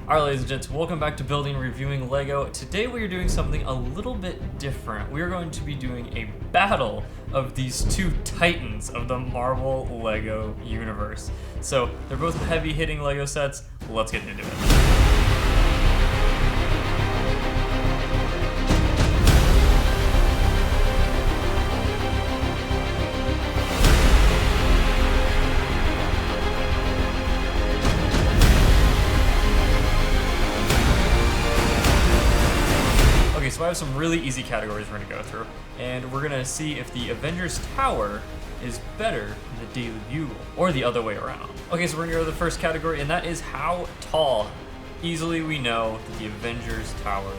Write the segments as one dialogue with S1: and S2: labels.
S1: Alright, ladies and gents, welcome back to Building and Reviewing Lego. Today we are doing something a little bit different. We are going to be doing a battle of these two titans of the Marvel Lego universe. So, they're both heavy-hitting Lego sets. Let's get into it. So I have some really easy categories we're going to go through, and we're going to see if the Avengers Tower is better than the Daily Bugle, or the other way around. Okay, so we're going to go to the first category, and that is how tall. Easily we know that the Avengers Tower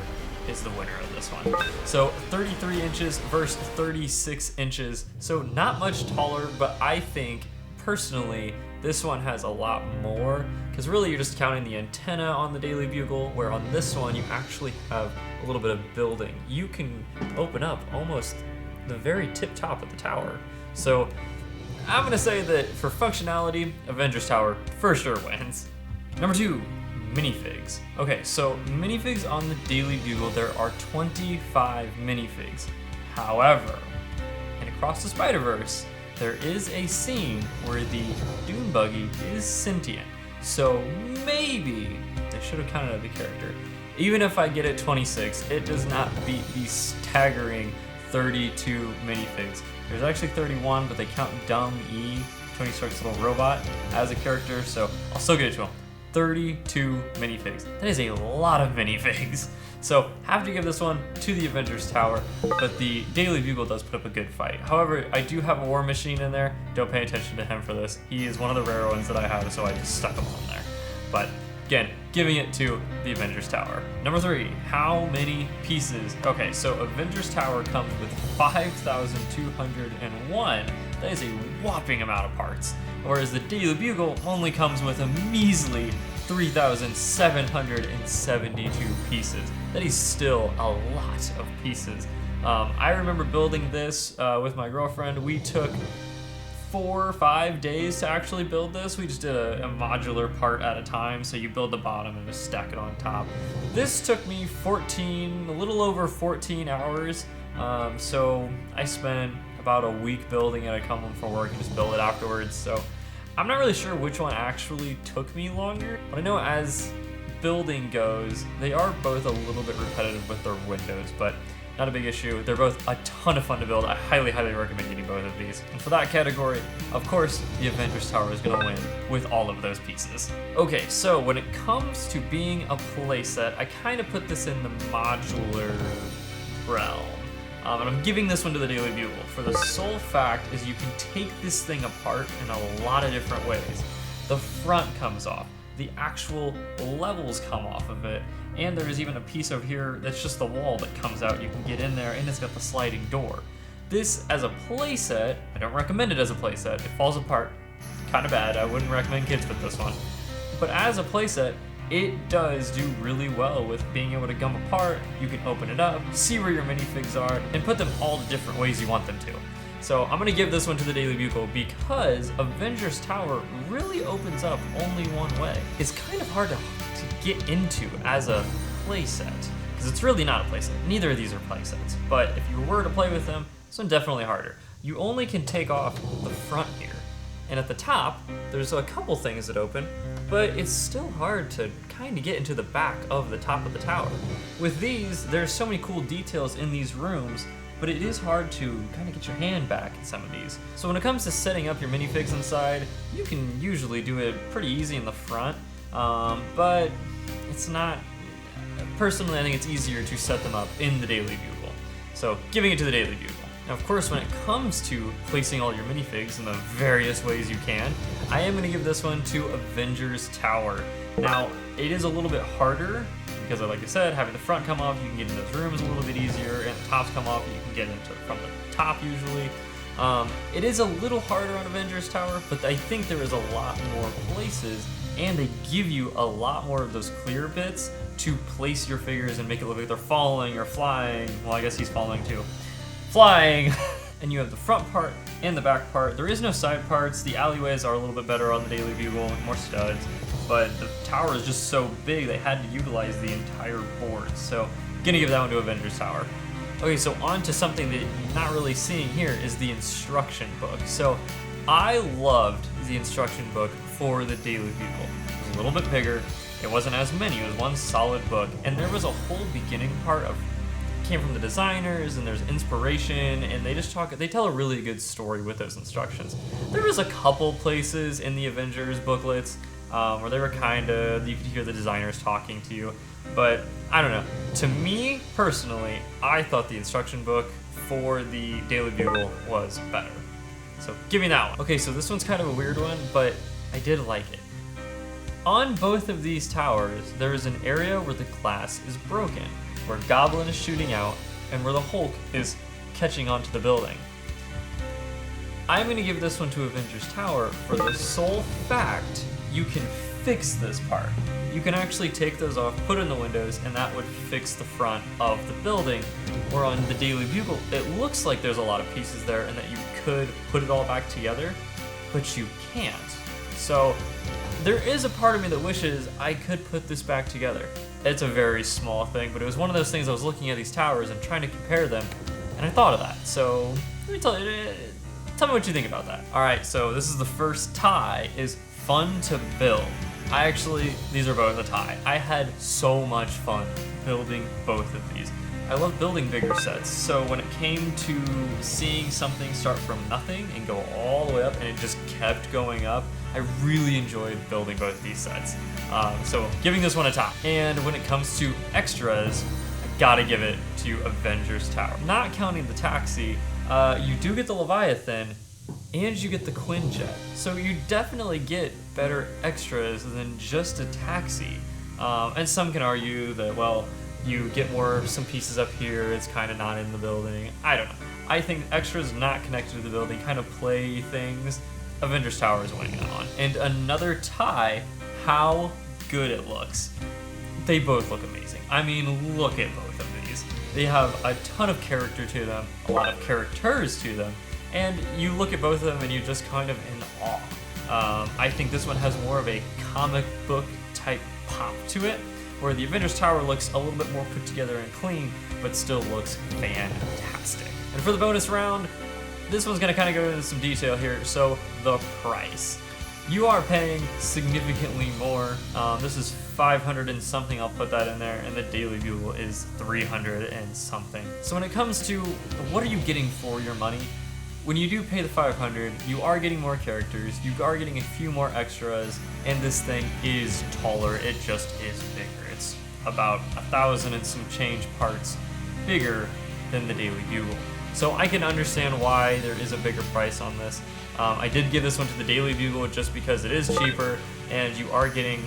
S1: is the winner of this one. So 33 inches versus 36 inches, so not much taller, but I think, personally, this one has a lot more, because really you're just counting the antenna on the Daily Bugle, where on this one you actually have a little bit of building. You can open up almost the very tip top of the tower. So I'm gonna say that for functionality, Avengers Tower for sure wins. Number 2, minifigs. Okay, so minifigs on the Daily Bugle, there are 25 minifigs. However, in Across the Spider-Verse, there is a scene where the Dune Buggy is sentient. So maybe they should have counted out the character. Even if I get it 26, it does not beat the staggering 32 minifigs. There's actually 31, but they count Dumb E, Tony Stark's little robot, as a character, so I'll still get it to him. 32 minifigs. That is a lot of minifigs. So have to give this one to the Avengers Tower, but the Daily Bugle does put up a good fight. However, I do have a War Machine in there. Don't pay attention to him for this. He is one of the rare ones that I have, so I just stuck him on there. But again, giving it to the Avengers Tower. Number 3, how many pieces? Okay, so Avengers Tower comes with 5,201. That is a whopping amount of parts. Whereas the Daily Bugle only comes with a measly 3,772 pieces. That is still a lot of pieces. I remember building this with my girlfriend. We took 4 or 5 days to actually build this. We just did a modular part at a time, so you build the bottom and just stack it on top. This took me a little over 14 hours. So I spent about a week building it. I come home from work and just build it afterwards. So I'm not really sure which one actually took me longer, but I know as building goes, they are both a little bit repetitive with their windows, but not a big issue. They're both a ton of fun to build. I highly, highly recommend getting both of these. And for that category, of course, the Avengers Tower is gonna win with all of those pieces. Okay, so when it comes to being a playset, I kind of put this in the modular realm. And I'm giving this one to the Daily Bugle for the sole fact is you can take this thing apart in a lot of different ways. The front comes off, the actual levels come off of it, and there is even a piece over here that's just the wall that comes out. You can get in there, and it's got the sliding door. This, as a playset, I don't recommend it as a playset. It falls apart kind of bad. I wouldn't recommend kids with this one. But as a playset, it does do really well with being able to gum apart. You can open it up, see where your minifigs are, and put them all the different ways you want them to. So I'm gonna give this one to the Daily Bugle because Avengers Tower really opens up only one way. It's kind of hard to get into as a playset, because it's really not a playset. Neither of these are playsets, but if you were to play with them, this one's definitely harder. You only can take off the front here, and at the top, there's a couple things that open, but it's still hard to kind of get into the back of the top of the tower. With these, there's so many cool details in these rooms, but it is hard to kind of get your hand back in some of these. So when it comes to setting up your minifigs inside, you can usually do it pretty easy in the front, but it's not, personally I think it's easier to set them up in the Daily Bugle. So giving it to the Daily Bugle. Now, of course, when it comes to placing all your minifigs in the various ways you can, I am going to give this one to Avengers Tower. Now, it is a little bit harder because, like I said, having the front come off, you can get into those rooms a little bit easier, and the tops come off, you can get into from the top usually. It is a little harder on Avengers Tower, but I think there is a lot more places, and they give you a lot more of those clear bits to place your figures and make it look like they're falling or flying. Well, I guess he's falling too. Flying! And you have the front part and the back part. There is no side parts. The alleyways are a little bit better on the Daily Bugle, more studs. but the tower is just so big they had to utilize the entire board. So gonna give that one to Avengers Tower. Okay, so on to something that you're not really seeing here is the instruction book. So I loved the instruction book for the Daily Bugle. It was a little bit bigger. It wasn't as many. It was one solid book, and there was a whole beginning part of came from the designers, and there's inspiration, and they tell a really good story with those instructions. There was a couple places in the Avengers booklets where they were you could hear the designers talking to you, but I don't know. To me, personally, I thought the instruction book for the Daily Bugle was better. So give me that one. Okay, so this one's kind of a weird one, but I did like it. On both of these towers, there is an area where the glass is broken, where Goblin is shooting out, and where the Hulk is catching onto the building. I'm gonna give this one to Avengers Tower for the sole fact you can fix this part. You can actually take those off, put in the windows, and that would fix the front of the building. Where on the Daily Bugle, it looks like there's a lot of pieces there and that you could put it all back together, but you can't. So there is a part of me that wishes I could put this back together. It's a very small thing, but it was one of those things I was looking at these towers and trying to compare them, and I thought of that. So let me tell me what you think about that. All right, so this is the first tie, is fun to build. These are both a tie. I had so much fun building both of these. I love building bigger sets, so when it came to seeing something start from nothing and go all the way up and it just kept going up, I really enjoyed building both of these sets. So giving this one a tie. And when it comes to extras, I gotta give it to Avengers Tower. Not counting the taxi, you do get the Leviathan, and you get the Quinjet. So you definitely get better extras than just a taxi. And some can argue that, well, you get some pieces up here, it's kind of not in the building. I don't know. I think extras not connected to the building kind of play things. Avengers Tower is winning that one. And another tie, how good it looks. They both look amazing. I mean, look at both of these. They have a ton of character to them, a lot of characters to them, and you look at both of them and you're just kind of in awe. I think this one has more of a comic book type pop to it, where the Avengers Tower looks a little bit more put together and clean, but still looks fantastic. And for the bonus round, this one's gonna kind of go into some detail here. So the price. You are paying significantly more. This is 500 and something, I'll put that in there, and the Daily Bugle is 300 and something. So when it comes to what are you getting for your money, when you do pay the 500, you are getting more characters, you are getting a few more extras, and this thing is taller, it just is bigger. It's about 1,000 and some change parts bigger than the Daily Bugle. So I can understand why there is a bigger price on this. I did give this one to the Daily Bugle just because it is cheaper, and you are getting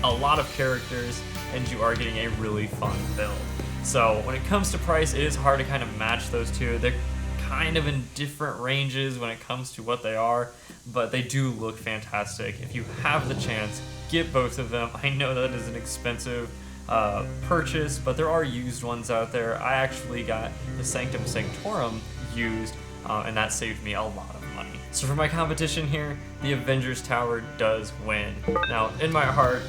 S1: a lot of characters, and you are getting a really fun build. So when it comes to price, it is hard to kind of match those two. They're kind of in different ranges when it comes to what they are, but they do look fantastic. If you have the chance, get both of them. I know that is an expensive purchase, but there are used ones out there. I actually got the Sanctum Sanctorum used, and that saved me a lot of money. So for my competition here, the Avengers Tower does win. Now, in my heart,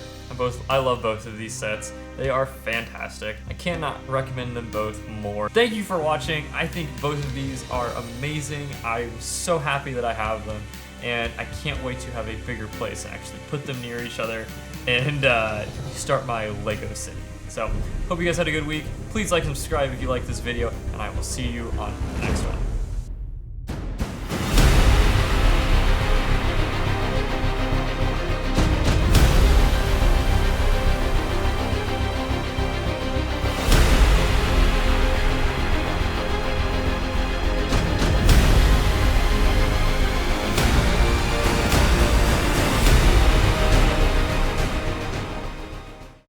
S1: I love both of these sets. They are fantastic. I cannot recommend them both more. Thank you for watching. I think both of these are amazing. I'm so happy that I have them, and I can't wait to have a bigger place and actually put them near each other and start my Lego city. So, hope you guys had a good week. Please like and subscribe if you like this video, and I will see you on the next one.